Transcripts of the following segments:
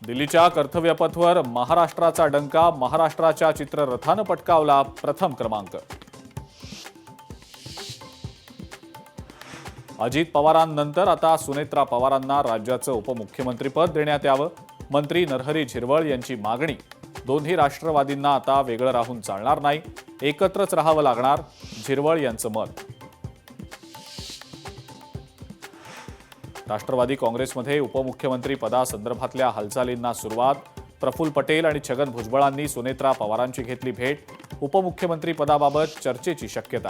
दिल्लीच्या कर्तव्यपथवर महाराष्ट्राचा डंका, महाराष्ट्राच्या चित्ररथानं पटकावला प्रथम क्रमांक। अजित पवारांनंतर आता सुनेत्रा पवारांना राज्याचं उपमुख्यमंत्रीपद देण्यात यावं, मंत्री नरहरी झिरवळ यांची मागणी। दोन्ही राष्ट्रवादींना आता वेगळं राहून चालणार नाही, एकत्रच राहावं लागणार, झिरवळ यांचं मत। राष्ट्रवादी काँग्रेसमध्ये उपमुख्यमंत्री पदासंदर्भातल्या हालचालींना सुरुवात। प्रफुल्ल पटेल आणि छगन भुजबळांनी सुनेत्रा पवारांची घेतली भेट, उपमुख्यमंत्री पदाबाबत चर्चेची शक्यता।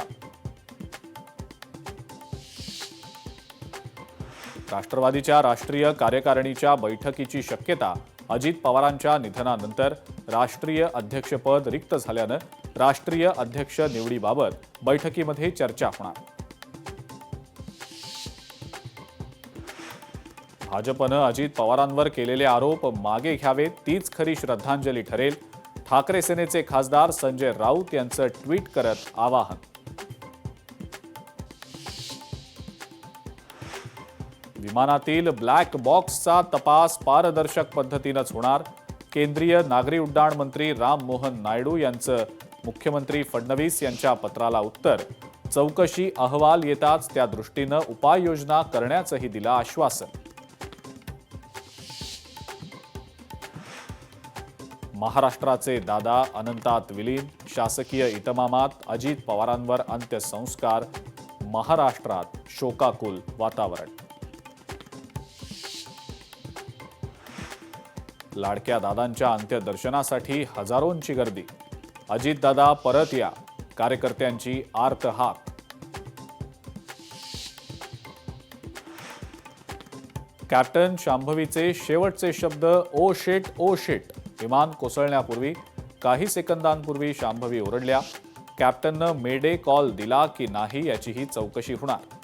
राष्ट्रवादीच्या राष्ट्रीय कार्यकारिणीच्या बैठकीची शक्यता। अजित पवारांच्या निधनानंतर राष्ट्रीय अध्यक्षपद रिक्त झाल्यानं राष्ट्रीय अध्यक्ष निवडीबाबत बैठकीमध्ये चर्चा होणार। भाजपनं अजित पवारांवर केलेले आरोप मागे घ्यावेत, तीच खरी श्रद्धांजली ठरेल, ठाकरे सेनेचे खासदार संजय राऊत यांचं ट्विट करत आवाहन। विमानातील ब्लॅक बॉक्सचा तपास पारदर्शक पद्धतीनंच होणार, केंद्रीय नागरी उड्डाण मंत्री राम मोहन नायडू यांचं मुख्यमंत्री फडणवीस यांच्या पत्राला उत्तर। चौकशी अहवाल येताच त्या दृष्टीनं उपाययोजना करण्याचंही दिलं आश्वासन। महाराष्ट्राचे दादा अनंतात विलीन, शासकीय इतमामात अजित पवारांवर अंत्यसंस्कार, महाराष्ट्रात शोकाकुल वातावरण। लाडक्या दादांच्या अंत्यदर्शनासाठी हजारोंची गर्दी, अजितदादा परत या, कार्यकर्त्यांची आर्त हाक। कॅप्टन शांभवीचे शेवटचे शब्द ओ शेट ओ शेट। विमान कोसळण्यापूर्वी काही सेकंदांपूर्वी शांभवी ओरडल्या, कॅप्टननं मेडे कॉल दिला की नाही याचीही चौकशी होणार।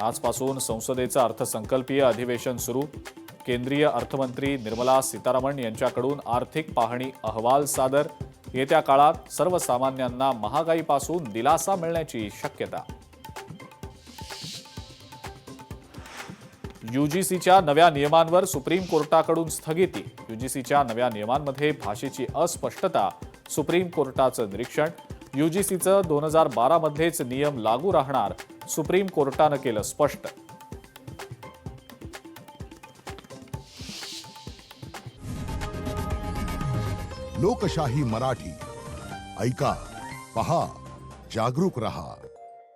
आजपासून संसदेचं अर्थसंकल्पीय अधिवेशन सुरू। केंद्रीय अर्थमंत्री निर्मला सीतारामन यांच्याकडून आर्थिक पाहणी अहवाल सादर। येत्या काळात सर्वसामान्यांना महागाईपासून दिलासा मिळण्याची शक्यता। यूजीसीच्या नव्या नियमांवर सुप्रीम कोर्टाकडून स्थगिती। यूजीसीच्या नव्या नियमांमध्ये भाषेची अस्पष्टता, सुप्रीम कोर्टाचं निरीक्षण। यूजीसीचं 2012 मधलेच नियम लागू राहणार, सुप्रीम कोर्टानं केलं स्पष्ट। लोकशाही मराठी ऐका, पहा, जागरूक रहा।